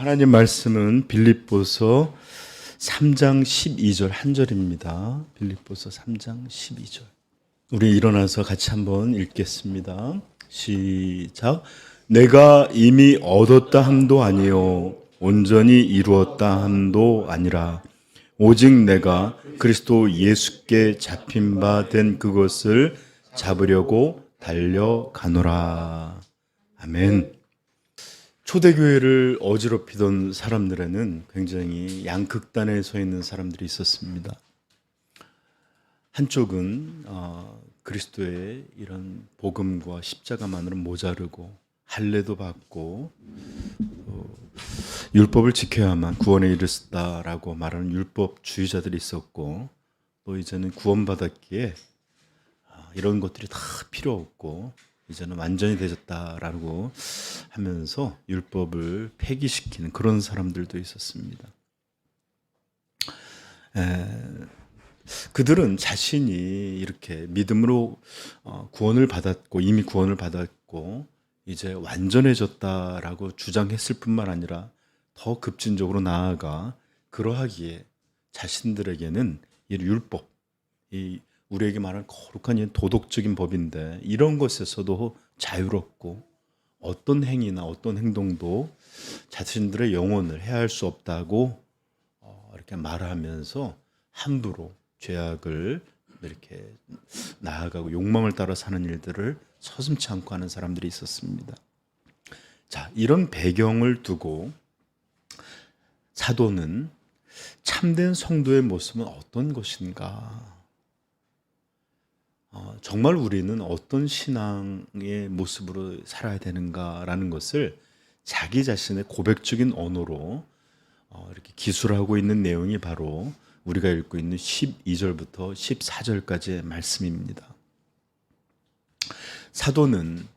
하나님 말씀은 빌립보서 3장 12절 한 절입니다. 빌립보서 3장 12절. 우리 일어나서 같이 한번 읽겠습니다. 시작. 내가 이미 얻었다 함도 아니요 온전히 이루었다 함도 아니라 오직 내가 그리스도 예수께 잡힌 바 된 그것을 잡으려고 달려가노라. 아멘. 초대교회를 어지럽히던 사람들에는 굉장히 양극단에 서 있는 사람들이 있었습니다. 한쪽은 그리스도의 이런 복음과 십자가만으로 모자르고 할례도 받고 율법을 지켜야만 구원에 이르렀다라고 말하는 율법주의자들이 있었고, 또 이제는 구원받았기에 이런 것들이 다 필요 없고 이제는 완전히 되졌다라고 하면서 율법을 폐기시키는 그런 사람들도 있었습니다. 그들은 자신이 이렇게 믿음으로 구원을 받았고 이미 구원을 받았고 이제 완전해졌다라고 주장했을 뿐만 아니라 더 급진적으로 나아가 그러하기에 자신들에게는 이 율법, 이 우리에게 말하는 거룩한 도덕적인 법인데 이런 것에서도 자유롭고 어떤 행위나 어떤 행동도 자신들의 영혼을 해할 수 없다고 이렇게 말하면서 함부로 죄악을 이렇게 나아가고 욕망을 따라 사는 일들을 서슴지 않고 하는 사람들이 있었습니다. 자, 이런 배경을 두고 사도는 참된 성도의 모습은 어떤 것인가? 정말 우리는 어떤 신앙의 모습으로 살아야 되는가라는 것을 자기 자신의 고백적인 언어로 이렇게 기술하고 있는 내용이 바로 우리가 읽고 있는 12절부터 14절까지의 말씀입니다. 사도는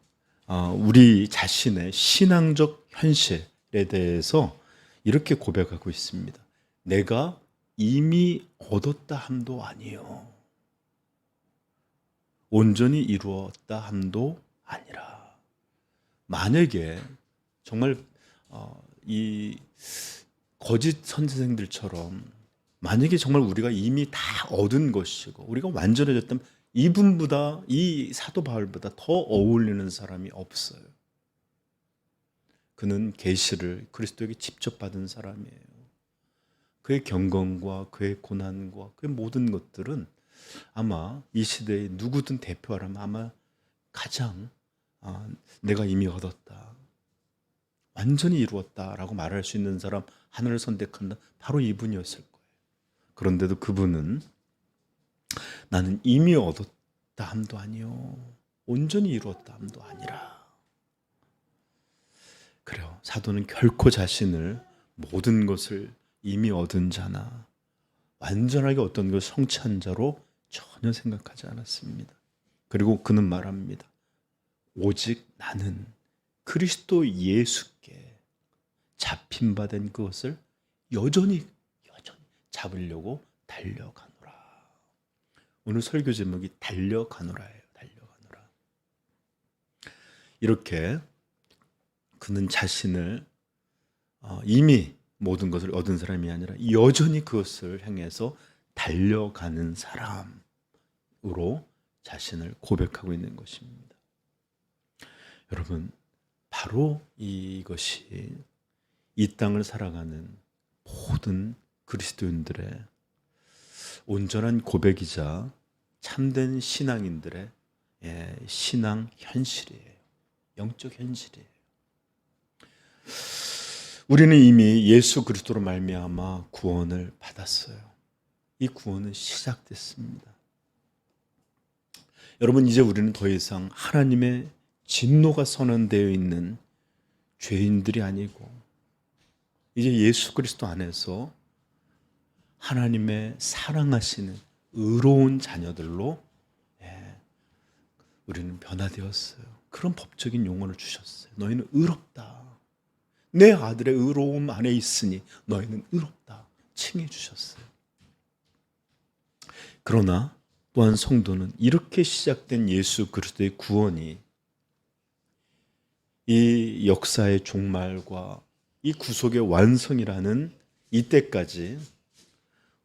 우리 자신의 신앙적 현실에 대해서 이렇게 고백하고 있습니다. 내가 이미 얻었다 함도 아니요 온전히 이루었다 함도 아니라. 만약에 정말 이 거짓 선생들처럼 만약에 정말 우리가 이미 다 얻은 것이고 우리가 완전해졌다면 이분보다, 이 사도 바울보다 더 어울리는 사람이 없어요. 그는 계시를 그리스도에게 직접 받은 사람이에요. 그의 경건과 그의 고난과 그의 모든 것들은 아마 이 시대에 누구든 대표하라면 아마 가장 내가 이미 얻었다, 완전히 이루었다라고 말할 수 있는 사람 하나를 선택한다, 바로 이분이었을 거예요. 그런데도 그분은 나는 이미 얻었다 함도 아니요 온전히 이루었다 함도 아니라. 그래요. 사도는 결코 자신을 모든 것을 이미 얻은 자나 완전하게 어떤 것을 성취한 자로 전혀 생각하지 않았습니다. 그리고 그는 말합니다. 오직 나는 그리스도 예수께 잡힌 바 된 그것을 여전히 잡으려고 달려가노라. 오늘 설교 제목이 달려가노라예요. 달려가노라. 이렇게 그는 자신을 이미 모든 것을 얻은 사람이 아니라 여전히 그것을 향해서 달려가는 사람으로 자신을 고백하고 있는 것입니다. 여러분, 바로 이것이 이 땅을 살아가는 모든 그리스도인들의 온전한 고백이자 참된 신앙인들의 신앙 현실이에요. 영적 현실이에요. 우리는 이미 예수 그리스도로 말미암아 구원을 받았어요. 이 구원은 시작됐습니다. 여러분, 이제 우리는 더 이상 하나님의 진노가 선언되어 있는 죄인들이 아니고 이제 예수 그리스도 안에서 하나님의 사랑하시는 의로운 자녀들로 우리는 변화되었어요. 그런 법적인 용어를 주셨어요. 너희는 의롭다. 내 아들의 의로움 안에 있으니 너희는 의롭다. 칭해 주셨어요. 그러나 또한 성도는 이렇게 시작된 예수 그리스도의 구원이 이 역사의 종말과 이 구속의 완성이라는 이때까지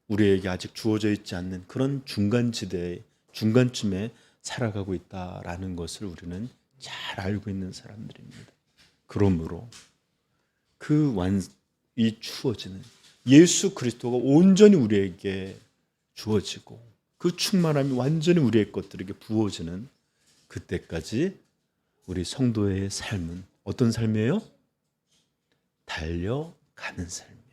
우리에게 아직 주어져 있지 않는 그런 중간쯤에 살아가고 있다라는 것을 우리는 잘 알고 있는 사람들입니다. 그러므로 이 주어지는 예수 그리스도가 온전히 우리에게 주어지고 그 충만함이 완전히 우리의 것들에게 부어지는 그때까지 우리 성도의 삶은 어떤 삶이에요? 달려가는 삶이에요.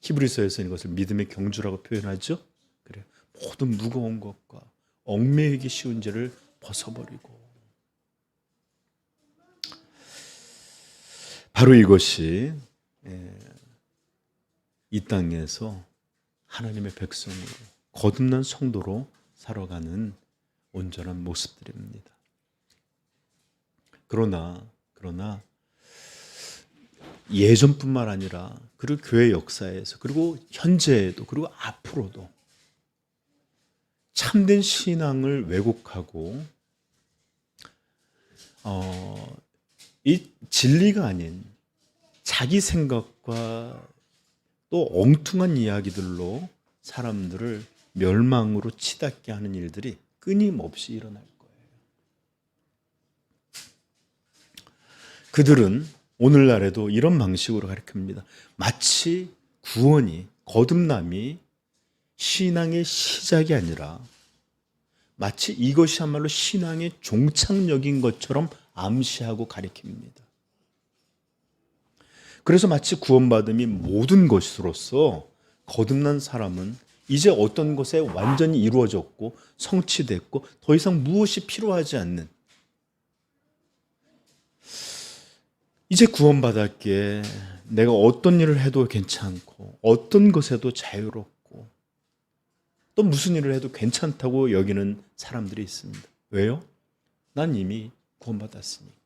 히브리서에서는 이것을 믿음의 경주라고 표현하죠. 그래요. 모든 무거운 것과 얽매이기 쉬운 죄를 벗어버리고 바로 이것이 이 땅에서 하나님의 백성으로 거듭난 성도로 살아가는 온전한 모습들입니다. 그러나 예전뿐만 아니라 그리고 교회 역사에서 그리고 현재에도 그리고 앞으로도 참된 신앙을 왜곡하고 이 진리가 아닌 자기 생각과 또 엉뚱한 이야기들로 사람들을 멸망으로 치닫게 하는 일들이 끊임없이 일어날 거예요. 그들은 오늘날에도 이런 방식으로 가르칩니다. 마치 구원이, 거듭남이 신앙의 시작이 아니라 마치 이것이야말로 신앙의 종착역인 것처럼 암시하고 가리킵니다. 그래서 마치 구원받음이 모든 것으로서 거듭난 사람은 이제 어떤 것에 완전히 이루어졌고 성취됐고 더 이상 무엇이 필요하지 않는, 이제 구원받았기에 내가 어떤 일을 해도 괜찮고 어떤 것에도 자유롭고 또 무슨 일을 해도 괜찮다고 여기는 사람들이 있습니다. 왜요? 난 이미 구원받았으니까.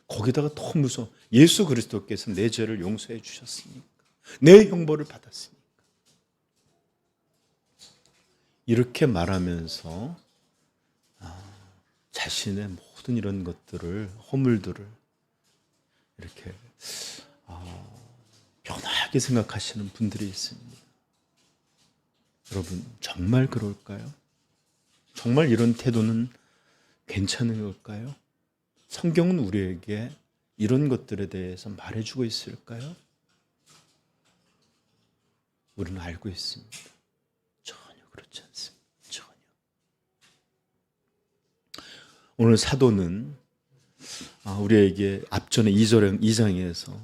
거기다가 더 무서워. 예수 그리스도께서 내 죄를 용서해 주셨으니까. 내 형벌을 받았으니까. 이렇게 말하면서 자신의 모든 이런 것들을, 허물들을 이렇게 편하게 생각하시는 분들이 있습니다. 여러분, 정말 그럴까요? 정말 이런 태도는 괜찮은 걸까요? 성경은 우리에게 이런 것들에 대해서 말해주고 있을까요? 우리는 알고 있습니다. 전혀 그렇지 않습니다. 전혀. 오늘 사도는 우리에게 앞전에 2장에서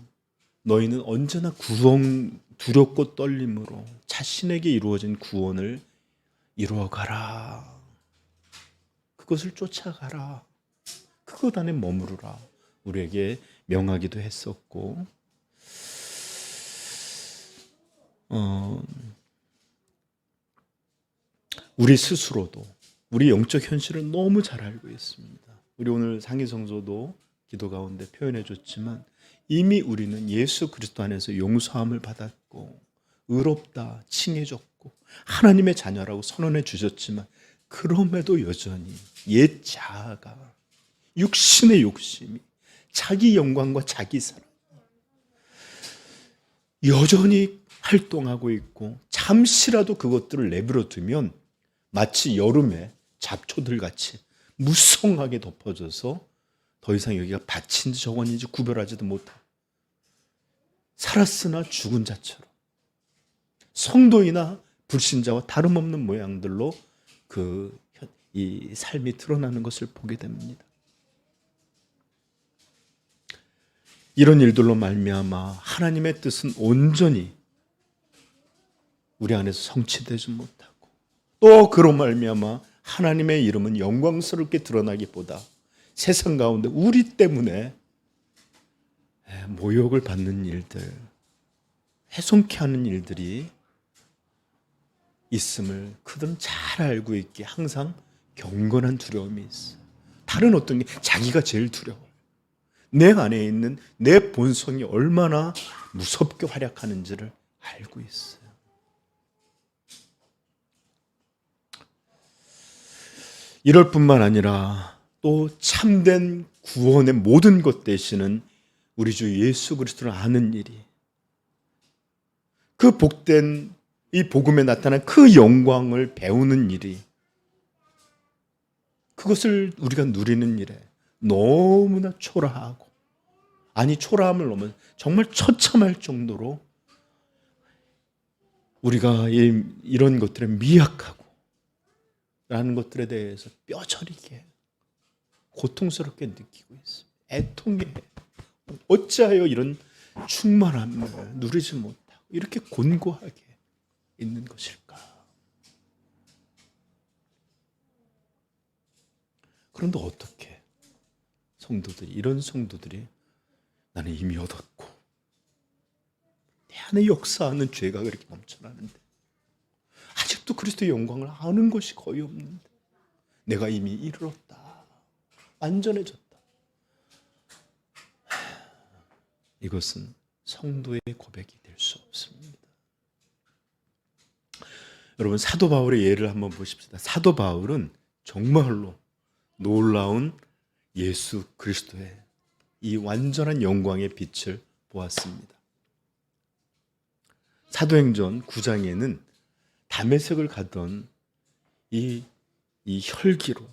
너희는 언제나 두렵고 떨림으로 자신에게 이루어진 구원을 이루어가라. 그것을 쫓아가라. 그것 안에 머무르라. 우리에게 명하기도 했었고, 우리 스스로도 우리 영적 현실을 너무 잘 알고 있습니다. 우리 오늘 상위성소도 기도 가운데 표현해 줬지만 이미 우리는 예수 그리스도 안에서 용서함을 받았고 의롭다 칭해졌고 하나님의 자녀라고 선언해 주셨지만 그럼에도 여전히 옛 자아가, 육신의 욕심이, 자기 영광과 자기 사랑 여전히 활동하고 있고 잠시라도 그것들을 내버려 두면 마치 여름에 잡초들 같이 무성하게 덮어져서 더 이상 여기가 밭인지 정원인지 구별하지도 못하고 살았으나 죽은 자처럼 성도이나 불신자와 다름없는 모양들로 이 삶이 드러나는 것을 보게 됩니다. 이런 일들로 말미암아 하나님의 뜻은 온전히 우리 안에서 성취되지 못하고 또 그로 말미암아 하나님의 이름은 영광스럽게 드러나기보다 세상 가운데 우리 때문에 모욕을 받는 일들, 훼손케 하는 일들이 있음을 그들은 잘 알고 있기에 항상 경건한 두려움이 있어요. 다른 어떤 게 자기가 제일 두려워요. 내 안에 있는 내 본성이 얼마나 무섭게 활약하는지를 알고 있어요. 이럴 뿐만 아니라 또 참된 구원의 모든 것 되시는 우리 주 예수 그리스도를 아는 일이, 그 복된 이 복음에 나타난 그 영광을 배우는 일이, 그것을 우리가 누리는 일에 너무나 초라하고, 아니 초라함을 넘어 정말 처참할 정도로 우리가 이런 것들에 미약하고 라는 것들에 대해서 뼈저리게 고통스럽게 느끼고 있습니다. 애통해. 어찌하여 이런 충만함을 누리지 못하고 이렇게 곤고하게 있는 것일까? 그런데 어떻게 성도들이, 이런 성도들이 나는 이미 얻었고 내 안에 역사하는 죄가 그렇게 넘쳐나는데 아직도 그리스도의 영광을 아는 것이 거의 없는데, 내가 이미 이르렀다, 완전해졌다. 이것은 성도의 고백이 될 수 없습니다. 여러분, 사도 바울의 예를 한번 보십시다. 사도 바울은 정말로 놀라운 예수 그리스도의 이 완전한 영광의 빛을 보았습니다. 사도행전 9장에는 다메섹을 가던 이 혈기로,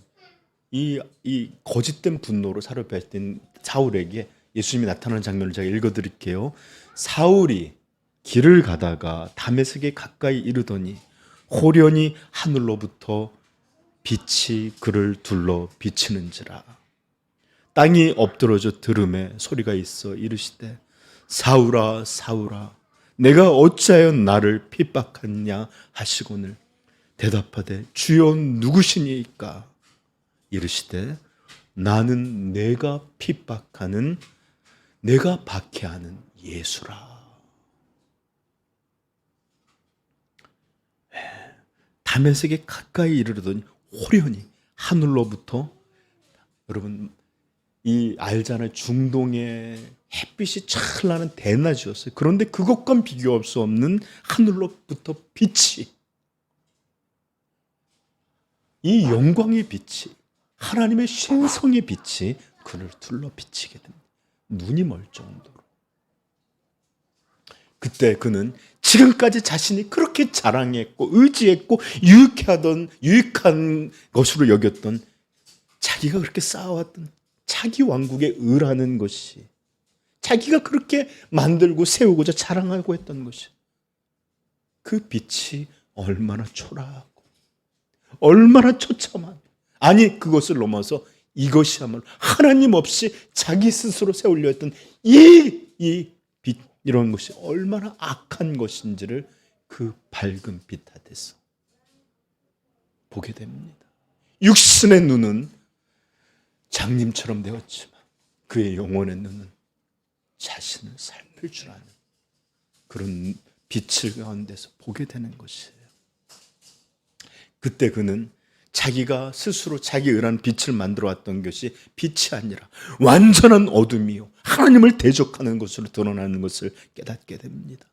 이 거짓된 분노로 사로잡힌 사울에게 예수님이 나타나는 장면을 제가 읽어드릴게요. 사울이 길을 가다가 다메섹에 가까이 이르더니 호련히 하늘로부터 빛이 그를 둘러 비치는지라. 땅이 엎드러져 들음에 소리가 있어 이르시되 사울아 사울아 내가 어찌하여 나를 핍박하냐 하시거늘 대답하되 주여 누구시니까? 이르시되 나는 내가 핍박하는, 내가 박해하는 예수라. 다메섹에 가까이 이르더니 호련히 하늘로부터, 여러분 이 알잖아요. 중동의 햇빛이 찬란한 대낮이었어요. 그런데 그것과 비교할 수 없는 하늘로부터 빛이, 이 영광의 빛이, 하나님의 신성의 빛이 그를 둘러 비치게 됩니다. 눈이 멀 정도로. 그때 그는 지금까지 자신이 그렇게 자랑했고 의지했고 유익한 것으로 여겼던, 자기가 그렇게 쌓아왔던 자기 왕국에 의라는 것이, 자기가 그렇게 만들고 세우고자 자랑하고 했던 것이, 그 빛이 얼마나 초라하고 얼마나 처참한, 아니 그것을 넘어서 이것이야말로 하나님 없이 자기 스스로 세우려 했던 이 빛, 이런 것이 얼마나 악한 것인지를 그 밝은 빛 아래서 보게 됩니다. 육신의 눈은 장님처럼 되었지만 그의 영혼의 눈은 자신을 살필 줄 아는 그런 빛을 가운데서 보게 되는 것이에요. 그때 그는 자기가 스스로 자기 의한 빛을 만들어 왔던 것이 빛이 아니라 완전한 어둠이요 하나님을 대적하는 것으로 드러나는 것을 깨닫게 됩니다.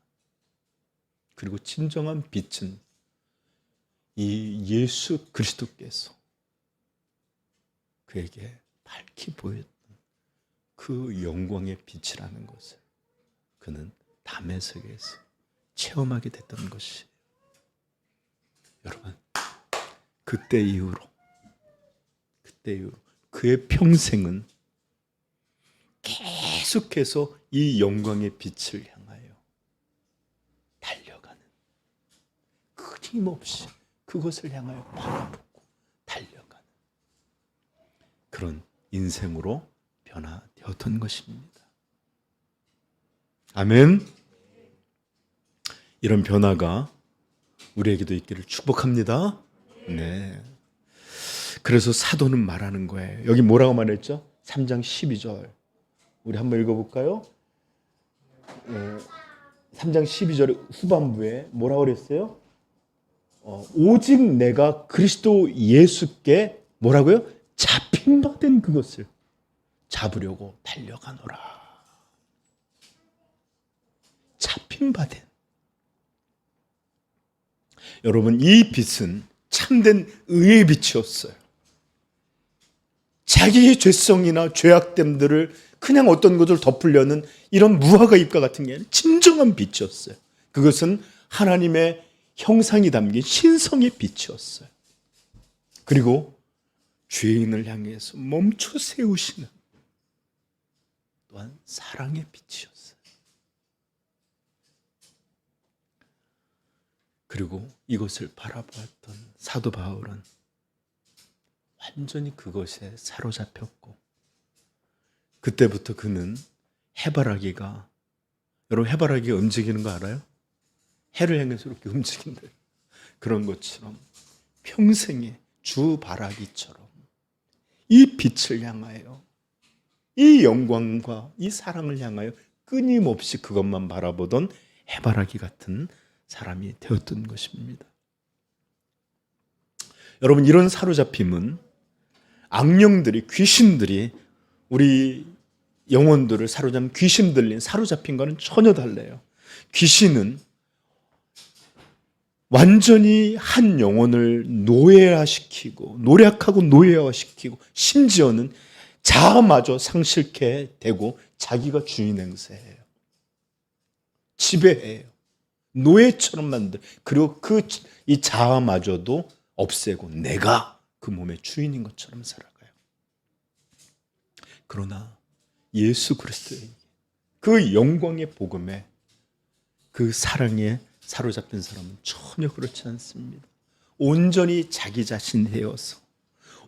그리고 진정한 빛은 이 예수 그리스도께서 그에게 밝히 보였던 그 영광의 빛이라는 것을 그는 다메섹에서 체험하게 됐던 것이에요. 여러분, 그때 이후로 그의 평생은 계속해서 이 영광의 빛을 향하여 달려가는, 끊임없이 그것을 향하여 바라보고 달려가는 그런 인생으로 변화되었던 것입니다. 아멘. 이런 변화가 우리에게도 있기를 축복합니다. 네. 그래서 사도는 말하는 거예요. 여기 뭐라고 말했죠? 3장 12절. 우리 한번 읽어볼까요? 3장 12절 후반부에 뭐라고 그랬어요? 오직 내가 그리스도 예수께 뭐라고요? 잡힌 바 된 그것을 잡으려고 달려가노라. 잡힌 바 된. 여러분, 이 빛은 참된 의의 빛이었어요. 자기의 죄성이나 죄악됨들을 그냥 어떤 것을 덮으려는 이런 무화과 잎과 같은 게 아니라 진정한 빛이었어요. 그것은 하나님의 형상이 담긴 신성의 빛이었어요. 그리고 죄인을 향해서 멈춰 세우시는 또한 사랑의 빛이었어요. 그리고 이것을 바라보았던 사도 바울은 완전히 그것에 사로잡혔고, 그때부터 그는 해바라기가, 여러분 해바라기가 움직이는 거 알아요? 해를 향해서 이렇게 움직인다. 그런 것처럼 평생에 주바라기처럼 이 빛을 향하여, 이 영광과 이 사랑을 향하여 끊임없이 그것만 바라보던 해바라기 같은 사람이 되었던 것입니다. 여러분, 이런 사로잡힘은 악령들이, 귀신들이 우리 영혼들을 사로잡은, 귀신 들린 사로잡힌과는 전혀 달라요. 귀신은 완전히 한 영혼을 노예화시키고, 노략하고 노예화시키고, 심지어는 자아마저 상실케 되고 자기가 주인 행세해요. 지배해요. 노예처럼 만들. 그리고 이 자아마저도 없애고 내가 그 몸의 주인인 것처럼 살아가요. 그러나 예수 그리스도의 그 영광의 복음에, 그 사랑에 사로잡힌 사람은 전혀 그렇지 않습니다. 온전히 자기 자신 되어서,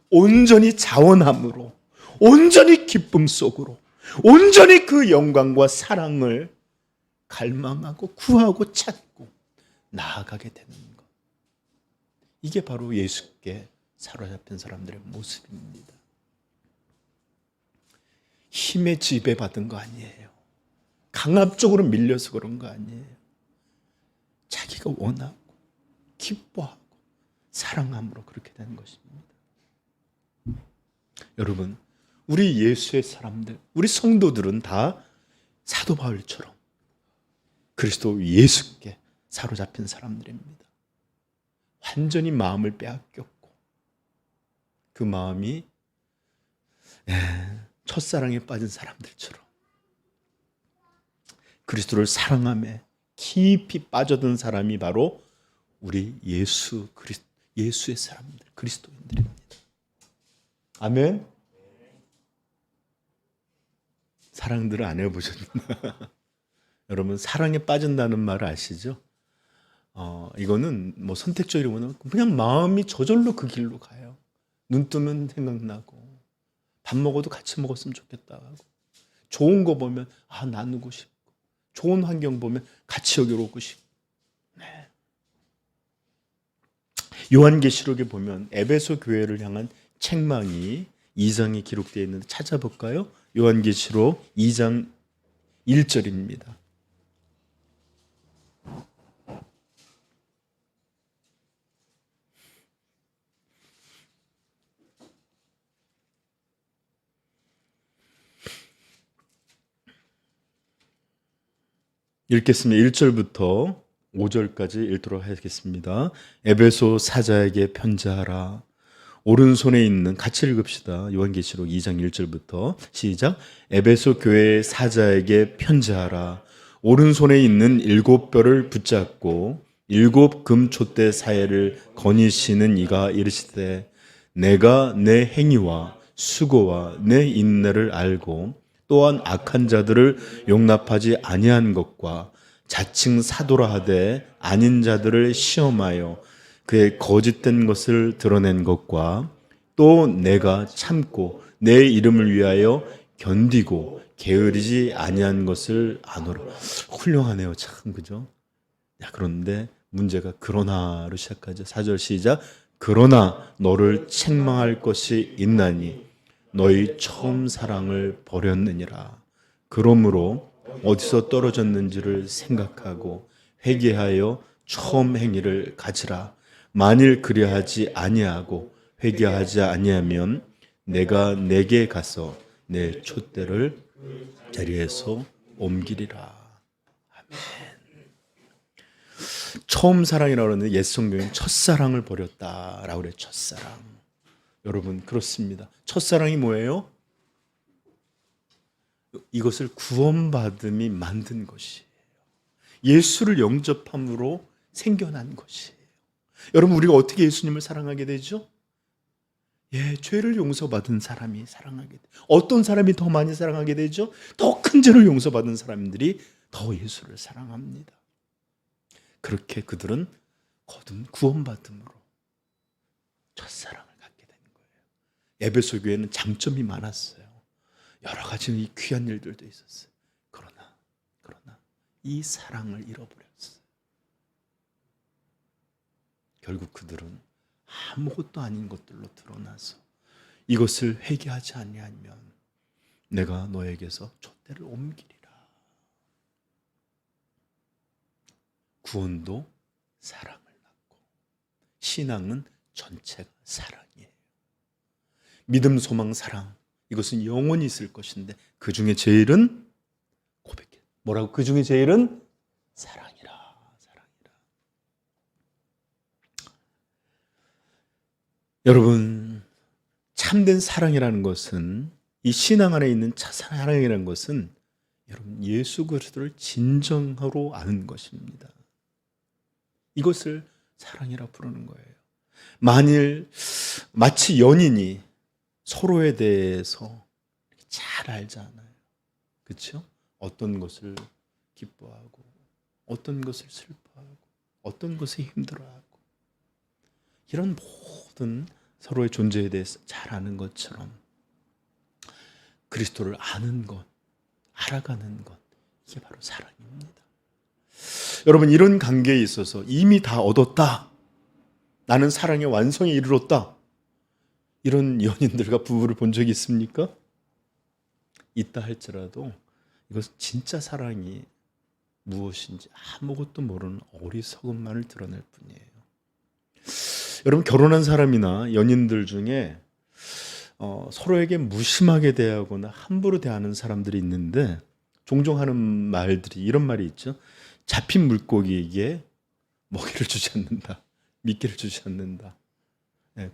온전히 자원함으로, 온전히 기쁨 속으로, 온전히 그 영광과 사랑을 갈망하고 구하고 찾고 나아가게 되는 것. 이게 바로 예수께 사로잡힌 사람들의 모습입니다. 힘에 지배받은 거 아니에요. 강압적으로 밀려서 그런 거 아니에요. 자기가 원하고 기뻐하고 사랑함으로 그렇게 되는 것입니다. 여러분, 우리 예수의 사람들, 우리 성도들은 다 사도 바울처럼 그리스도 예수께 사로잡힌 사람들입니다. 완전히 마음을 빼앗겼고, 그 마음이 첫사랑에 빠진 사람들처럼 그리스도를 사랑함에 깊이 빠져든 사람이 바로 우리 예수의 사람들, 그리스도인들입니다. 아멘. 사랑들을 안 해보셨나? 여러분, 사랑에 빠진다는 말 아시죠? 이거는 뭐 선택적으로 보면 그냥 마음이 저절로 그 길로 가요. 눈 뜨면 생각나고, 밥 먹어도 같이 먹었으면 좋겠다 하고, 좋은 거 보면 나누고 싶고, 좋은 환경 보면 같이 여기로 오고 싶고. 네. 요한계시록에 보면 에베소 교회를 향한 책망이 2장에 기록되어 있는데 찾아볼까요? 요한계시록 2장 1절입니다. 읽겠습니다. 1절부터 5절까지 읽도록 하겠습니다. 에베소 사자에게 편지하라. 오른손에 있는, 같이 읽읍시다. 요한계시록 2장 1절부터 시작. 에베소 교회의 사자에게 편지하라. 오른손에 있는 7뼈를 붙잡고 7 금촛대 사이를 거니시는 이가 이르시되, 내가 내 행위와 수고와 내 인내를 알고 또한 악한 자들을 용납하지 아니한 것과 자칭 사도라 하되 아닌 자들을 시험하여 그의 거짓된 것을 드러낸 것과 또 내가 참고 내 이름을 위하여 견디고 게으르지 아니한 것을 아노라. 훌륭하네요. 참, 그죠? 그런데 문제가 그러나로 시작하죠. 4절 시작. 그러나 너를 책망할 것이 있나니 너희 처음 사랑을 버렸느니라. 그러므로 어디서 떨어졌는지를 생각하고 회개하여 처음 행위를 가지라. 만일 그리하지 아니하고 회개하지 아니하면 내가 내게 가서 내 촛대를 자리에서 옮기리라. 아멘. 처음 사랑이라고 하는데 옛 성경엔 첫사랑을 버렸다라고 그래요. 첫사랑. 여러분, 그렇습니다. 첫사랑이 뭐예요? 이것을 구원받음이 만든 것이에요. 예수를 영접함으로 생겨난 것이에요. 여러분, 우리가 어떻게 예수님을 사랑하게 되죠? 죄를 용서받은 사람이 사랑하게 돼요. 어떤 사람이 더 많이 사랑하게 되죠? 더 큰 죄를 용서받은 사람들이 더 예수를 사랑합니다. 그렇게 그들은 거듭 구원받음으로 첫사랑을 갖게 되는 거예요. 에베소 교회는 장점이 많았어요. 여러 가지 귀한 일들도 있었어요. 그러나 이 사랑을 잃어버렸어요. 결국 그들은 아무것도 아닌 것들로 드러나서 이것을 회개하지 아니하면 내가 너에게서 촛대를 옮기리라. 구원도 사랑을 낳고 신앙은 전체가 사랑이에요. 믿음, 소망, 사랑, 이것은 영원히 있을 것인데 그 중에 제일은 고백해. 뭐라고? 그 중에 제일은 사랑이라. 여러분, 참된 사랑이라는 것은, 이 신앙 안에 있는 사랑이라는 것은 여러분 예수 그리스도를 진정으로 아는 것입니다. 이것을 사랑이라 부르는 거예요. 만일 마치 연인이 서로에 대해서 잘 알잖아요. 그렇죠? 어떤 것을 기뻐하고 어떤 것을 슬퍼하고 어떤 것을 힘들어하고 이런 모든 서로의 존재에 대해서 잘 아는 것처럼 그리스도를 아는 것, 알아가는 것, 이게 바로 사랑입니다. 여러분, 이런 관계에 있어서 이미 다 얻었다, 나는 사랑의 완성에 이르렀다, 이런 연인들과 부부를 본 적이 있습니까? 있다 할지라도 이것 진짜 사랑이 무엇인지 아무것도 모르는 어리석음만을 드러낼 뿐이에요. 여러분, 결혼한 사람이나 연인들 중에 서로에게 무심하게 대하거나 함부로 대하는 사람들이 있는데 종종 하는 말들이 이런 말이 있죠. 잡힌 물고기에게 먹이를 주지 않는다, 미끼를 주지 않는다.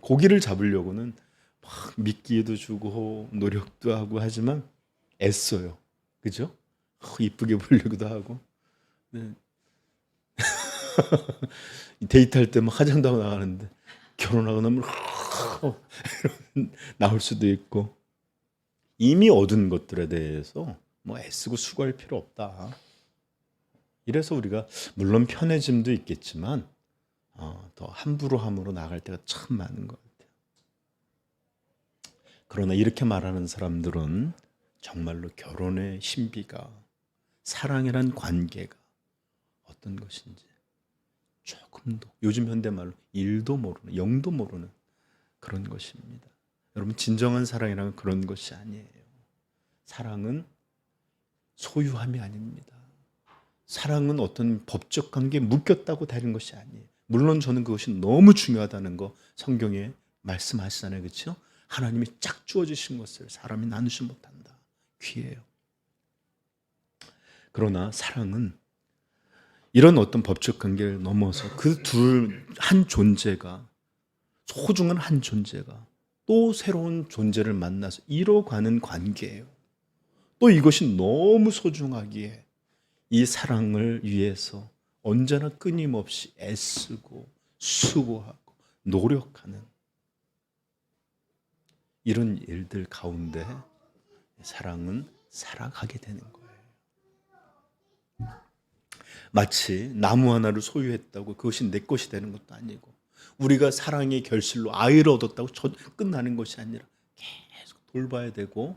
고기를 잡으려고는 막 미끼도 주고 노력도 하고 하지만 애써요. 그죠? 이쁘게 보려고도 하고. 네. 데이트할 때 막 화장도 하고 나가는데 결혼하고 나면 나올 수도 있고. 이미 얻은 것들에 대해서 뭐 애쓰고 수고할 필요 없다. 이래서 우리가 물론 편해짐도 있겠지만 더 함부로 함으로 나갈 때가 참 많은 것 같아요. 그러나 이렇게 말하는 사람들은 정말로 결혼의 신비가, 사랑이란 관계가 어떤 것인지 조금도, 요즘 현대말로 1도 모르는, 0도 모르는 그런 것입니다. 여러분, 진정한 사랑이란 그런 것이 아니에요. 사랑은 소유함이 아닙니다. 사랑은 어떤 법적 관계에 묶였다고 되는 것이 아니에요. 물론 저는 그것이 너무 중요하다는 거 성경에 말씀하시잖아요. 그렇죠? 하나님이 짝 주어주신 것을 사람이 나누지 못한다. 귀해요. 그러나 사랑은 이런 어떤 법적 관계를 넘어서 그 한 존재가, 소중한 한 존재가 또 새로운 존재를 만나서 이뤄가는 관계예요. 또 이것이 너무 소중하기에 이 사랑을 위해서 언제나 끊임없이 애쓰고 수고하고 노력하는 이런 일들 가운데 사랑은 살아가게 되는 거예요. 마치 나무 하나를 소유했다고 그것이 내 것이 되는 것도 아니고, 우리가 사랑의 결실로 아이를 얻었다고 끝나는 것이 아니라 계속 돌봐야 되고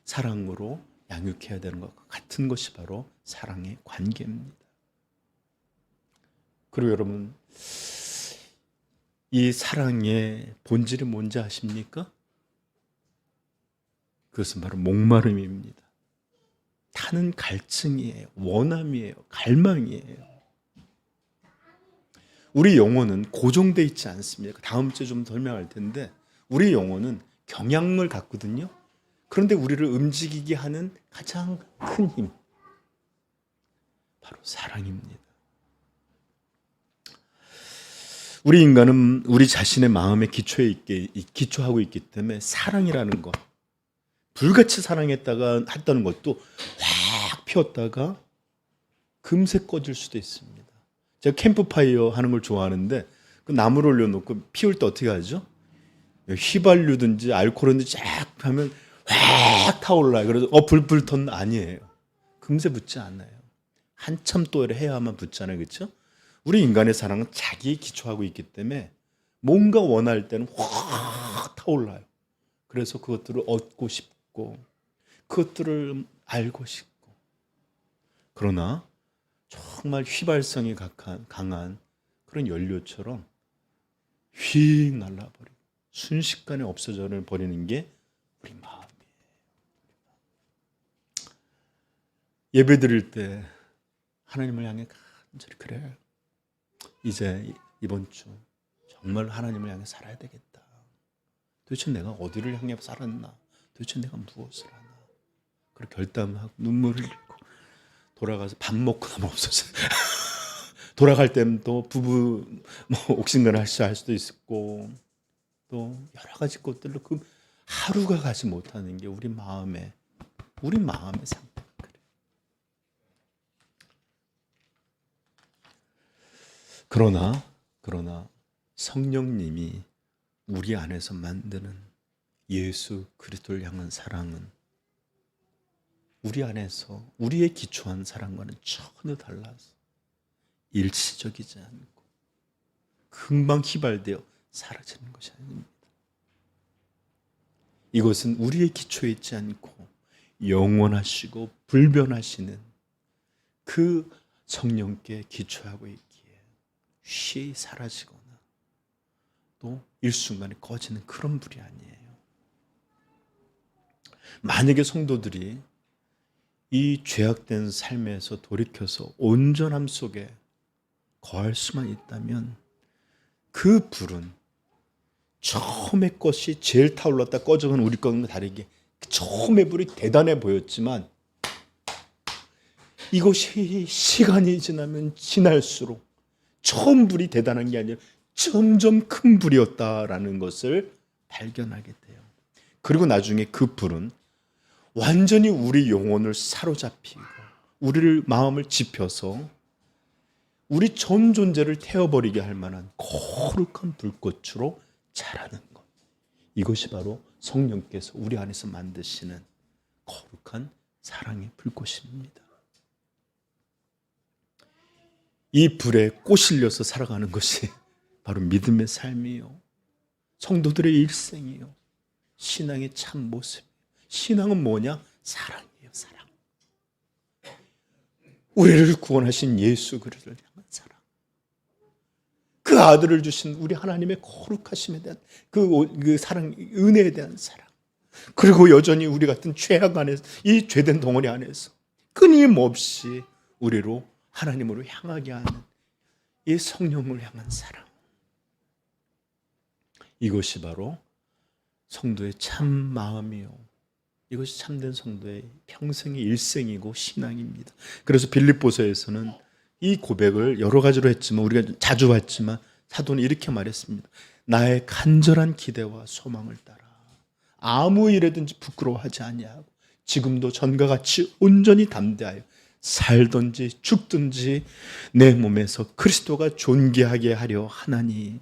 사랑으로 양육해야 되는 것과 같은 것이 바로 사랑의 관계입니다. 그리고 여러분, 이 사랑의 본질이 뭔지 아십니까? 그것은 바로 목마름입니다. 타는 갈증이에요. 원함이에요. 갈망이에요. 우리 영혼은 고정되어 있지 않습니다. 다음 주에 좀 설명할 텐데 우리 영혼은 경향을 갖거든요. 그런데 우리를 움직이게 하는 가장 큰 힘, 바로 사랑입니다. 우리 인간은 우리 자신의 마음에 기초하고 있기 때문에 사랑이라는 것, 불같이 사랑했다가 했다는 것도 확 피웠다가 금세 꺼질 수도 있습니다. 제가 캠프파이어 하는 걸 좋아하는데 그 나무를 올려놓고 피울 때 어떻게 하죠? 휘발유든지 알코올든지 쫙 하면 확 타올라요. 그래서 불 불턴 아니에요. 금세 붙지 않아요. 한참 또 해야만 붙잖아요. 그렇죠? 우리 인간의 사랑은 자기에 기초하고 있기 때문에 뭔가 원할 때는 확 타올라요. 그래서 그것들을 얻고 싶고 그것들을 알고 싶고, 그러나 정말 휘발성이 강한 그런 연료처럼 휙 날라버리고 순식간에 없어져 버리는 게 우리 마음이에요. 예배 드릴 때 하나님을 향해 간절히, 그래, 이제 이번 주 정말 하나님을 향해 살아야 되겠다. 도대체 내가 어디를 향해 살았나? 도대체 내가 무엇을 하나? 그렇게 결단하고 눈물을 흘리고 돌아가서 밥 먹고 나면 없어져요. 돌아갈 때는 또 부부 옥신각을 할 수도 있고 또 여러 가지 것들로 그 하루가 가지 못하는 게 우리 마음의 상태. 그러나 성령님이 우리 안에서 만드는 예수 그리스도를 향한 사랑은 우리 안에서 우리의 기초한 사랑과는 전혀 달라서 일시적이지 않고 금방 휘발되어 사라지는 것이 아닙니다. 이것은 우리의 기초에 있지 않고 영원하시고 불변하시는 그 성령께 기초하고 있기에 쉬이 사라지거나 또 일순간에 꺼지는 그런 불이 아니에요. 만약에 성도들이 이 죄악된 삶에서 돌이켜서 온전함 속에 거할 수만 있다면 그 불은 처음의 것이 제일 타올랐다 꺼져간 우리 것과 다르게 처음의 불이 대단해 보였지만 이것이 시간이 지나면 지날수록 처음 불이 대단한 게 아니라 점점 큰 불이었다라는 것을 발견하게 돼요. 그리고 나중에 그 불은 완전히 우리 영혼을 사로잡히고 우리를 마음을 짚혀서 우리 전 존재를 태워버리게 할 만한 거룩한 불꽃으로 자라는 것. 이것이 바로 성령께서 우리 안에서 만드시는 거룩한 사랑의 불꽃입니다. 이 불에 꼬실려서 살아가는 것이 바로 믿음의 삶이요, 성도들의 일생이요, 신앙의 참 모습이에요. 신앙은 뭐냐? 사랑이에요. 사랑. 우리를 구원하신 예수 그리스도를 향한 사랑, 그 아들을 주신 우리 하나님의 거룩하심에 대한 그 사랑, 은혜에 대한 사랑, 그리고 여전히 우리 같은 죄악 안에서, 이 죄된 덩어리 안에서 끊임없이 우리로 하나님으로 향하게 하는 이 성령을 향한 사랑, 이것이 바로 성도의 참 마음이요, 이것이 참된 성도의 평생의 일생이고 신앙입니다. 그래서 빌립보서에서는 이 고백을 여러 가지로 했지만 우리가 자주 봤지만 사도는 이렇게 말했습니다. 나의 간절한 기대와 소망을 따라 아무 일에든지 부끄러워하지 아니하고 지금도 전과 같이 온전히 담대하여 살든지 죽든지 내 몸에서 그리스도가 존귀하게 하려 하나니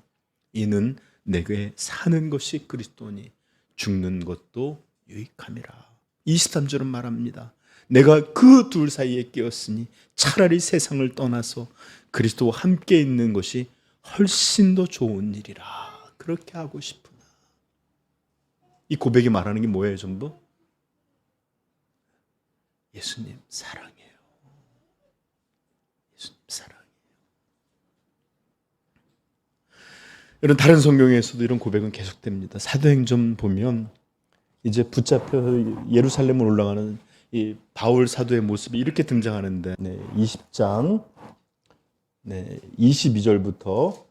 이는 내게 사는 것이 그리스도니 죽는 것도 유익함이라. 23절은 말합니다. 내가 그 둘 사이에 끼었으니 차라리 세상을 떠나서 그리스도와 함께 있는 것이 훨씬 더 좋은 일이라. 그렇게 하고 싶으나. 이 고백이 말하는 게 뭐예요? 전부 예수님 사랑이에요. 예수님 사랑이에요. 이런 다른 성경에서도 이런 고백은 계속됩니다. 사도행전 보면 이제 붙잡혀 예루살렘을 올라가는 이 바울 사도의 모습이 이렇게 등장하는데, 20장 22절부터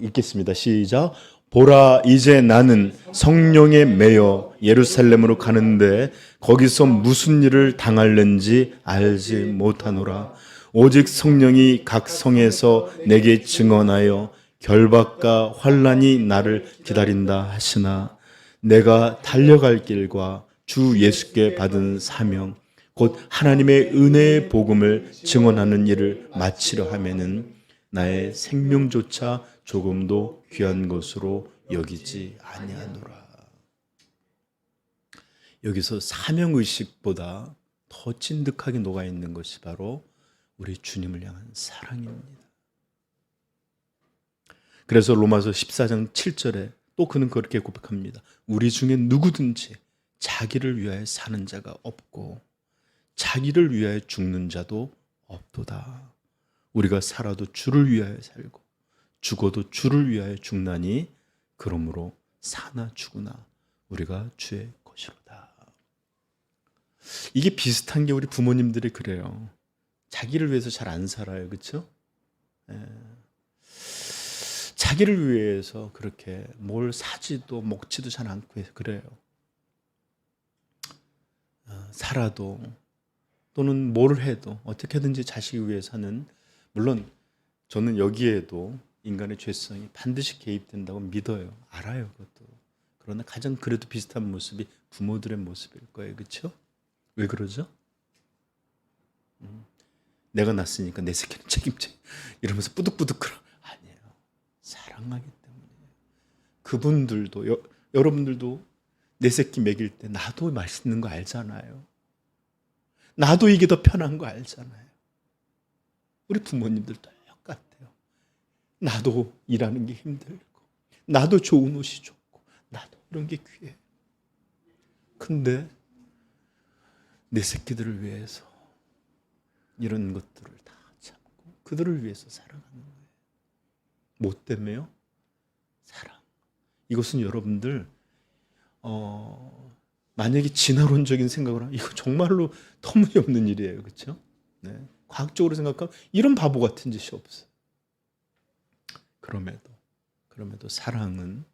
읽겠습니다. 시작. 보라, 이제 나는 성령에 매여 예루살렘으로 가는데 거기서 무슨 일을 당할는지 알지 못하노라. 오직 성령이 각 성에서 내게 증언하여 결박과 환난이 나를 기다린다 하시나 내가 달려갈 길과 주 예수께 받은 사명 곧 하나님의 은혜의 복음을 증언하는 일을 마치려 하면은 나의 생명조차 조금도 귀한 것으로 여기지 아니하노라. 여기서 사명의식보다 더 찐득하게 녹아있는 것이 바로 우리 주님을 향한 사랑입니다. 그래서 로마서 14장 7절에 또 그는 그렇게 고백합니다. 우리 중에 누구든지 자기를 위하여 사는 자가 없고 자기를 위하여 죽는 자도 없도다. 우리가 살아도 주를 위하여 살고 죽어도 주를 위하여 죽나니 그러므로 사나 죽으나 우리가 주의 것이로다. 이게 비슷한 게 우리 부모님들이 그래요. 자기를 위해서 잘 안 살아요. 그렇죠? 자기를 위해서 그렇게 뭘 사지도 먹지도 잘 않고 해서 그래요. 살아도 또는 뭘 해도 어떻게든지 자식을 위해서 하는, 물론 저는 여기에도 인간의 죄성이 반드시 개입된다고 믿어요. 알아요, 그것도. 그러나 가장 그래도 비슷한 모습이 부모들의 모습일 거예요. 그렇죠? 왜 그러죠? 내가 낳았으니까 내 새끼는 책임져 이러면서 뿌득뿌득 그러. 아니에요. 사랑하기 때문이에요. 그분들도 여러분들도 내 새끼 먹일 때 나도 맛있는 거 알잖아요. 나도 이게 더 편한 거 알잖아요. 우리 부모님들도 똑같아요. 나도 일하는 게 힘들고 나도 좋은 옷이 좋고 나도 이런 게 귀해. 근데 내 새끼들을 위해서 이런 것들을 다 참고 그들을 위해서 살아가는 거예요. 뭐 때문에요? 사랑. 이것은 여러분들 만약에 진화론적인 생각을 하면 이거 정말로 터무니없는 일이에요. 그렇죠? 네. 과학적으로 생각하면 이런 바보 같은 짓이 없어요. 그럼에도 사랑은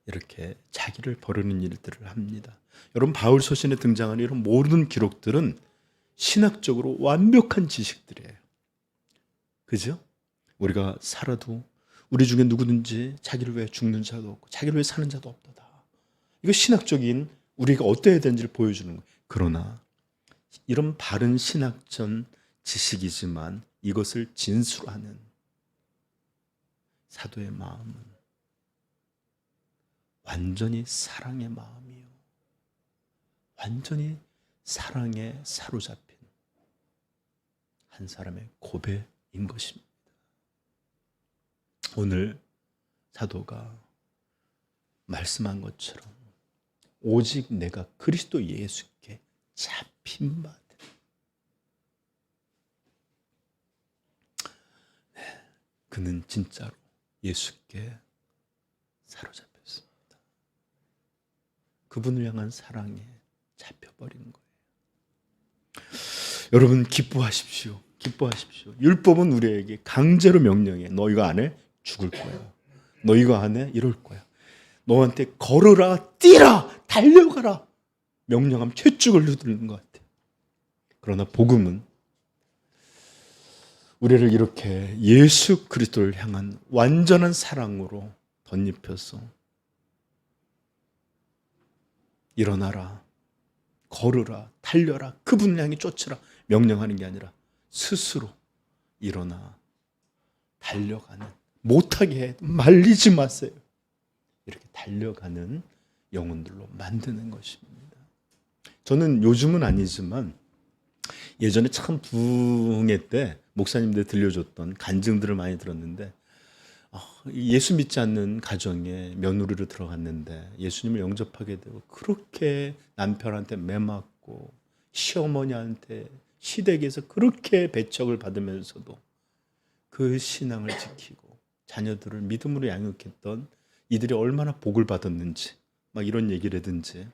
이렇게 자기를 버리는 일들을 합니다. 여러분, 바울 서신에 등장하는 이런 모든 기록들은 신학적으로 완벽한 지식들이에요. 그죠? 우리가 살아도 우리 중에 누구든지 자기를 위해 죽는 자도 없고 자기를 위해 사는 자도 없도다. 이거 신학적인 우리가 어떠해야 되는지를 보여주는 거예요. 그러나 이런 바른 신학전 지식이지만 이것을 진술하는 사도의 마음은 완전히 사랑의 마음이요. 완전히 사랑에 사로잡힌 한 사람의 고백인 것입니다. 오늘 사도가 말씀한 것처럼 오직 내가 그리스도 예수께 잡힌 바 그는 진짜로 예수께 사로잡혔습니다. 그분을 향한 사랑에 잡혀버린 거예요. 여러분 기뻐하십시오. 기뻐하십시오. 율법은 우리에게 강제로 명령해. 너 이거 안 해? 죽을 거야. 너 이거 안 해? 이럴 거야. 너한테 걸으라, 뛰라, 달려가라. 명령하면 쇳죽을 누르는 것 같아요. 그러나 복음은 우리를 이렇게 예수 그리스도를 향한 완전한 사랑으로 덧입혀서 일어나라, 걸으라, 달려라, 그분을 향해 쫓으라 명령하는 게 아니라 스스로 일어나 달려가는, 못하게 해 말리지 마세요. 이렇게 달려가는 영혼들로 만드는 것입니다. 저는 요즘은 아니지만 예전에 참 부흥회 때 목사님들 들려줬던 간증들을 많이 들었는데 예수 믿지 않는 가정에 며느리로 들어갔는데 예수님을 영접하게 되고 그렇게 남편한테 매맞고 시어머니한테 시댁에서 그렇게 배척을 받으면서도 그 신앙을 지키고 자녀들을 믿음으로 양육했던 이들이 얼마나 복을 받았는지 막 이런 얘기를 하든지,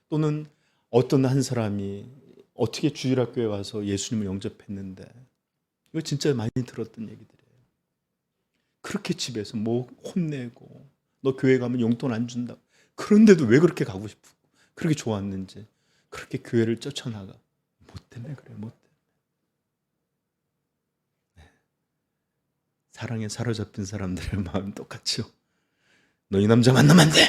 또는 어떤 한 사람이 어떻게 주일학교에 와서 예수님을 영접했는데, 이거 진짜 많이 들었던 얘기들이에요. 그렇게 집에서 뭐 혼내고 너 교회 가면 용돈 안 준다. 그런데도 왜 그렇게 가고 싶고 그렇게 좋았는지 그렇게 교회를 쫓아나가. 뭐 때문에 그래? 뭐 때문에? 네. 사랑에 사로잡힌 사람들의 마음 똑같죠. 너 이 남자 만나면 안 돼.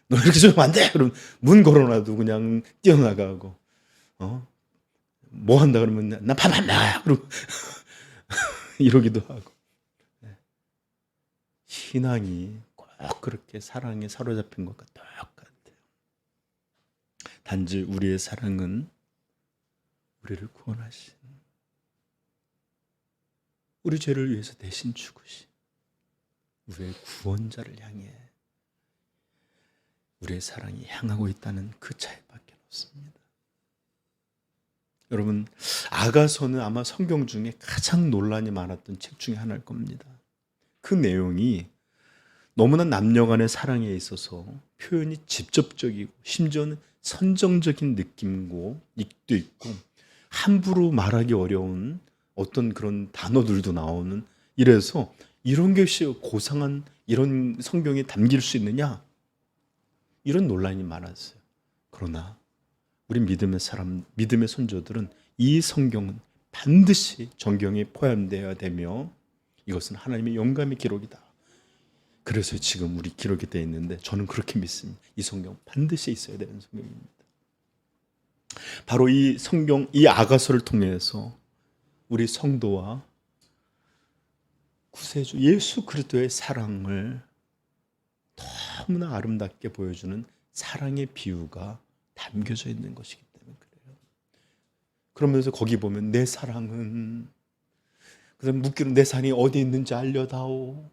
너 이렇게 좀 안 돼. 그럼 문 걸어놔도 그냥 뛰어나가고, 뭐 한다 그러면 나 밥 안 나요. 그러고 이러기도 하고. 신앙이 꼭 그렇게 사랑에 사로잡힌 것과 똑같아요. 단지 우리의 사랑은 우리를 구원하신, 우리 죄를 위해서 대신 죽으신 우리의 구원자를 향해 우리의 사랑이 향하고 있다는 그 차이밖에 없습니다. 여러분, 아가서는 아마 성경 중에 가장 논란이 많았던 책 중에 하나일 겁니다. 그 내용이 너무나 남녀 간의 사랑에 있어서 표현이 직접적이고 심지어는 선정적인 느낌도 있고 함부로 말하기 어려운 어떤 그런 단어들도 나오는, 이래서 이런 것이 고상한 이런 성경에 담길 수 있느냐, 이런 논란이 많았어요. 그러나 우리 믿음의 사람, 믿음의 선조들은 이 성경은 반드시 정경에 포함되어야 되며 이것은 하나님의 영감의 기록이다. 그래서 지금 우리 기록이 되어 있는데 저는 그렇게 믿습니다. 이 성경 반드시 있어야 되는 성경입니다. 바로 이 성경, 이 아가서를 통해서 우리 성도와 구세주 예수 그리스도의 사랑을 너무나 아름답게 보여주는 사랑의 비유가 담겨져 있는 것이기 때문에 그래요. 그러면서 거기 보면 내 사랑은, 그다음 묻기로 내 사랑이 어디 있는지 알려다오.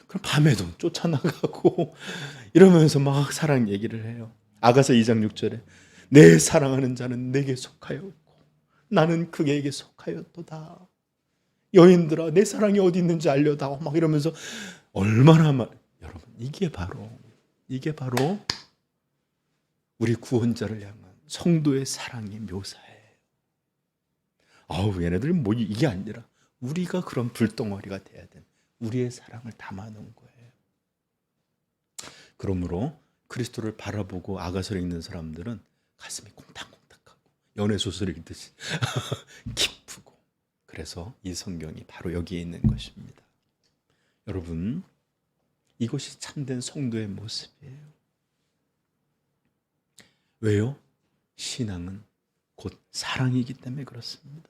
그럼 밤에도 쫓아나가고 이러면서 막 사랑 얘기를 해요. 아가서 2장 6절에 내 사랑하는 자는 내게 속하였고 나는 그에게 속하였도다. 여인들아 내 사랑이 어디 있는지 알려다오. 막 이러면서 얼마나 여러분, 이게 바로 우리 구원자를 향한 성도의 사랑의 묘사예요. 아우, 얘네들이 뭐 이게 아니라 우리가 그런 불덩어리가 돼야 돼. 우리의 사랑을 담아놓은 거예요. 그러므로 그리스도를 바라보고 아가서를 읽는 사람들은 가슴이 콩닥콩닥하고 연애소설을 읽듯이 기쁘고, 그래서 이 성경이 바로 여기에 있는 것입니다. 여러분, 이것이 참된 성도의 모습이에요. 왜요? 신앙은 곧 사랑이기 때문에 그렇습니다.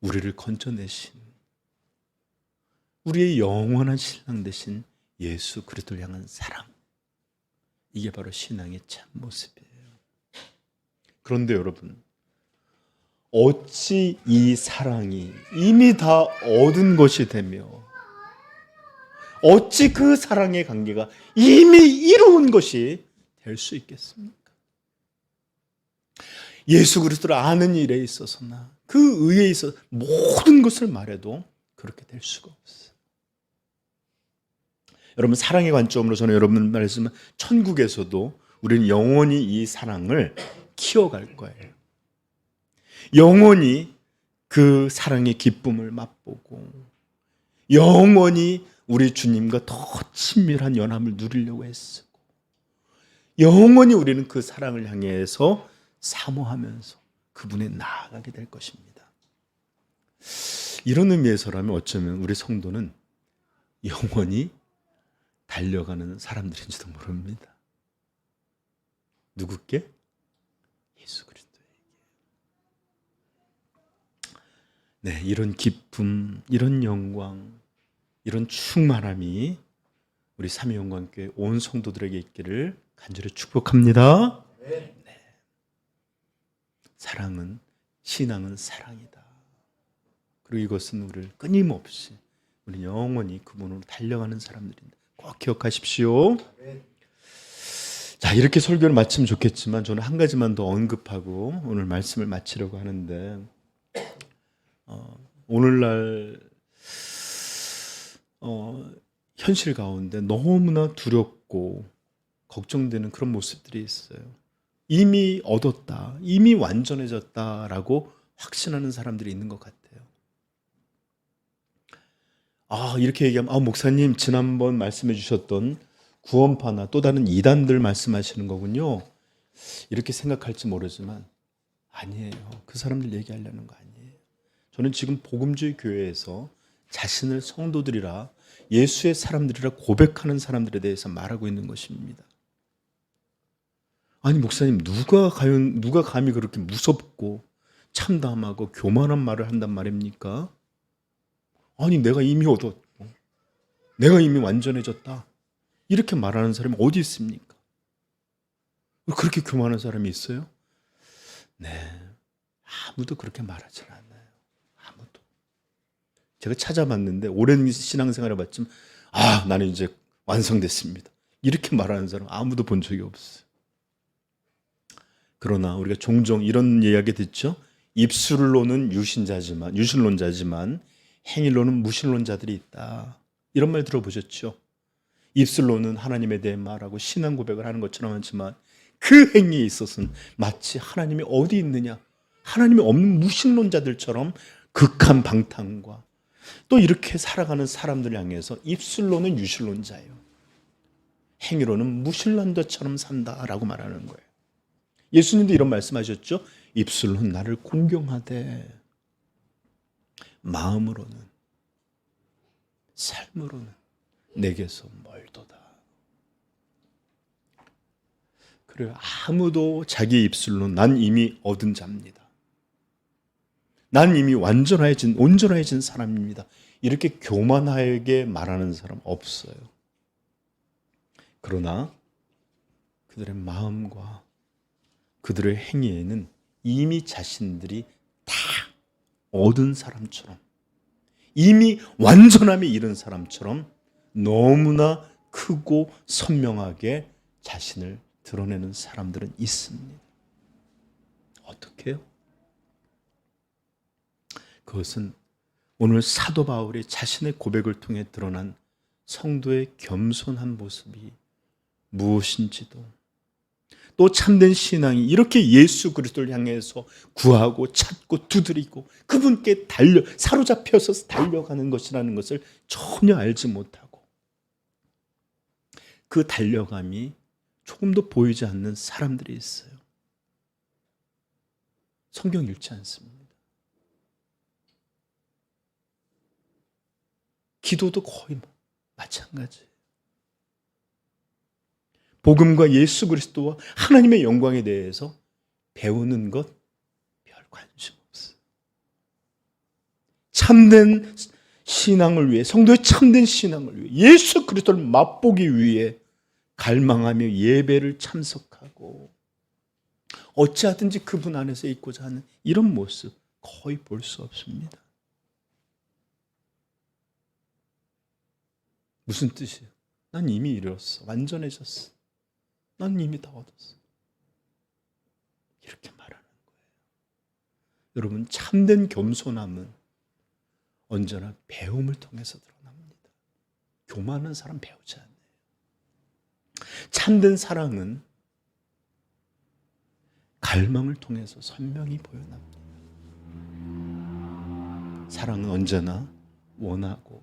우리를 건져내신, 우리의 영원한 신랑 되신 예수 그리스도를 향한 사랑, 이게 바로 신앙의 참 모습이에요. 그런데 여러분, 어찌 이 사랑이 이미 다 얻은 것이 되며 어찌 그 사랑의 관계가 이미 이루은 것이 될 수 있겠습니까? 예수 그리스도를 아는 일에 있어서나 그 의에 있어서 모든 것을 말해도 그렇게 될 수가 없어요. 여러분, 사랑의 관점으로 저는 여러분 말씀은 천국에서도 우리는 영원히 이 사랑을 키워갈 거예요. 영원히 그 사랑의 기쁨을 맛보고 영원히 우리 주님과 더 친밀한 연합을 누리려고 했고, 영원히 우리는 그 사랑을 향해서 사모하면서 그분에 나아가게 될 것입니다. 이런 의미에서라면 어쩌면 우리 성도는 영원히 달려가는 사람들인지도 모릅니다. 누구께? 예수 그리스도에게. 네, 이런 기쁨, 이런 영광, 이런 충만함이 우리 삼위영광교회 온 성도들에게 있기를 간절히 축복합니다. 네. 사랑은, 신앙은 사랑이다. 그리고 이것은 우리를 끊임없이 우리 영원히 그분으로 달려가는 사람들입니다. 꼭 기억하십시오. 자, 이렇게 설교를 마치면 좋겠지만 저는 한 가지만 더 언급하고 오늘 말씀을 마치려고 하는데, 오늘날 현실 가운데 너무나 두렵고 걱정되는 그런 모습들이 있어요. 이미 얻었다, 이미 완전해졌다라고 확신하는 사람들이 있는 것 같아요. 이렇게 얘기하면 목사님 지난번 말씀해 주셨던 구원파나 또 다른 이단들 말씀하시는 거군요. 이렇게 생각할지 모르지만 아니에요. 그 사람들 얘기하려는 거 아니에요. 저는 지금 복음주의 교회에서 자신을 성도들이라 예수의 사람들이라 고백하는 사람들에 대해서 말하고 있는 것입니다. 아니 목사님, 누가 감히 그렇게 무섭고 참담하고 교만한 말을 한단 말입니까? 아니 내가 이미 얻었고 내가 이미 완전해졌다 이렇게 말하는 사람이 어디 있습니까? 그렇게 교만한 사람이 있어요? 네, 아무도 그렇게 말하지 않아요. 아무도. 제가 찾아봤는데 오랜 신앙생활을 봤지만 나는 이제 완성됐습니다 이렇게 말하는 사람 아무도 본 적이 없어요. 그러나 우리가 종종 이런 이야기 듣죠. 입술로는 유신론자지만 행위로는 무신론자들이 있다. 이런 말 들어보셨죠? 입술로는 하나님에 대해 말하고 신앙 고백을 하는 것처럼 하지만 그 행위에 있어서는 마치 하나님이 어디 있느냐, 하나님이 없는 무신론자들처럼 극한 방탕과 또 이렇게 살아가는 사람들 향해서 입술로는 유신론자예요, 행위로는 무신론자처럼 산다라고 말하는 거예요. 예수님도 이런 말씀하셨죠. 입술로는 나를 공경하되 마음으로는, 삶으로는 내게서 멀도다. 그래요. 아무도 자기 입술로 난 이미 얻은 자입니다, 난 이미 온전해진 사람입니다 이렇게 교만하게 말하는 사람 없어요. 그러나 그들의 마음과 그들의 행위에는 이미 자신들이 다 얻은 사람처럼, 이미 완전함에 이른 사람처럼 너무나 크고 선명하게 자신을 드러내는 사람들은 있습니다. 어떻게 해요? 그것은 오늘 사도 바울이 자신의 고백을 통해 드러난 성도의 겸손한 모습이 무엇인지도, 또 참된 신앙이 이렇게 예수 그리스도를 향해서 구하고 찾고 두드리고 그분께 사로잡혀서 달려가는 것이라는 것을 전혀 알지 못하고 그 달려감이 조금도 보이지 않는 사람들이 있어요. 성경 읽지 않습니다. 기도도 거의 마찬가지예요. 복음과 예수 그리스도와 하나님의 영광에 대해서 배우는 것 별 관심 없어요. 참된 신앙을 위해, 성도의 참된 신앙을 위해, 예수 그리스도를 맛보기 위해 갈망하며 예배를 참석하고 어찌하든지 그분 안에서 있고자 하는 이런 모습 거의 볼 수 없습니다. 무슨 뜻이에요? 난 이미 이뤘어, 완전해졌어, 난 이미 다 얻었어, 이렇게 말하는 거예요. 여러분, 참된 겸손함은 언제나 배움을 통해서 드러납니다. 교만한 사람 배우지 않아요. 참된 사랑은 갈망을 통해서 선명히 보여납니다. 사랑은 언제나 원하고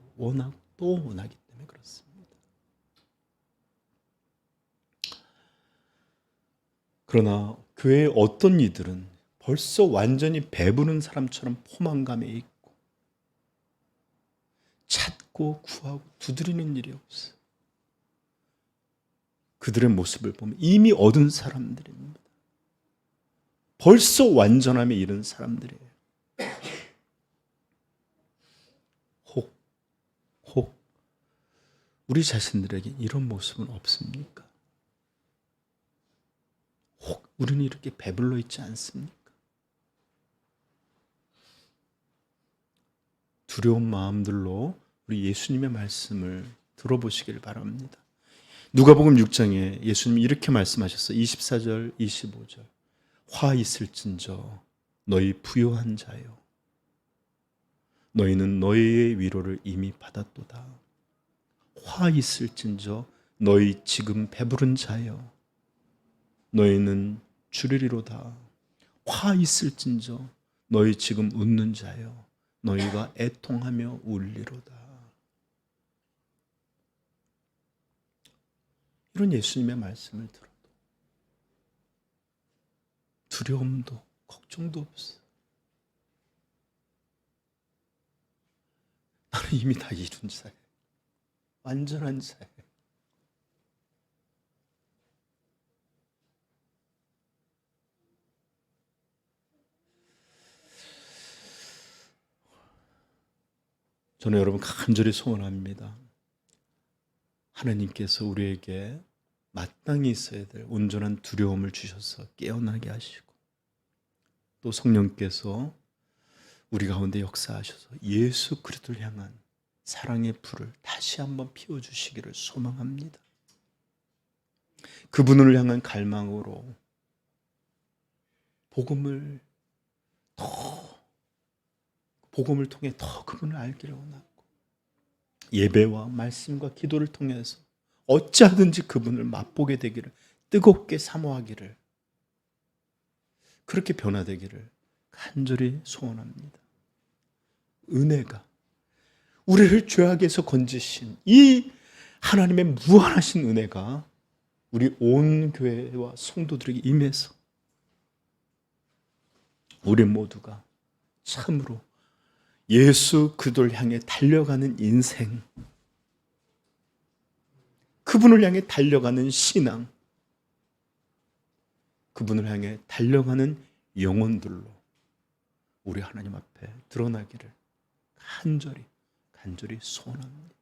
또 원하기 때문에 그렇습니다. 그러나 교회의 어떤 이들은 벌써 완전히 배부른 사람처럼 포만감에 있고 찾고 구하고 두드리는 일이 없어요. 그들의 모습을 보면 이미 얻은 사람들입니다. 벌써 완전함에 이른 사람들이에요. 혹 우리 자신들에게 이런 모습은 없습니까? 혹 우리는 이렇게 배불러 있지 않습니까? 두려운 마음들로 우리 예수님의 말씀을 들어보시길 바랍니다. 누가복음 6장에 예수님이 이렇게 말씀하셨어요. 24절 25절 화 있을진저 너희 부요한 자여, 너희는 너희의 위로를 이미 받았도다. 화 있을진저 너희 지금 배부른 자여, 너희는 주리리로다. 화 있을진저 너희 지금 웃는 자여, 너희가 애통하며 울리로다. 이런 예수님의 말씀을 들어도 두려움도 걱정도 없어요. 이미 다 이룬 자예요. 완전한 자예요. 저는 여러분 간절히 소원합니다. 하나님께서 우리에게 마땅히 있어야 될 온전한 두려움을 주셔서 깨어나게 하시고, 또 성령께서 우리 가운데 역사하셔서 예수 그리스도를 향한 사랑의 불을 다시 한번 피워주시기를 소망합니다. 그분을 향한 갈망으로 복음을 통해 더 그분을 알기를 원하고, 예배와 말씀과 기도를 통해서 어찌하든지 그분을 맛보게 되기를, 뜨겁게 사모하기를, 그렇게 변화되기를 간절히 소원합니다. 은혜가, 우리를 죄악에서 건지신 이 하나님의 무한하신 은혜가 우리 온 교회와 성도들에게 임해서 우리 모두가 참으로 예수 그리스도를 향해 달려가는 인생, 그분을 향해 달려가는 신앙, 그분을 향해 달려가는 영혼들로 우리 하나님 앞에 드러나기를 간절히 소원합니다.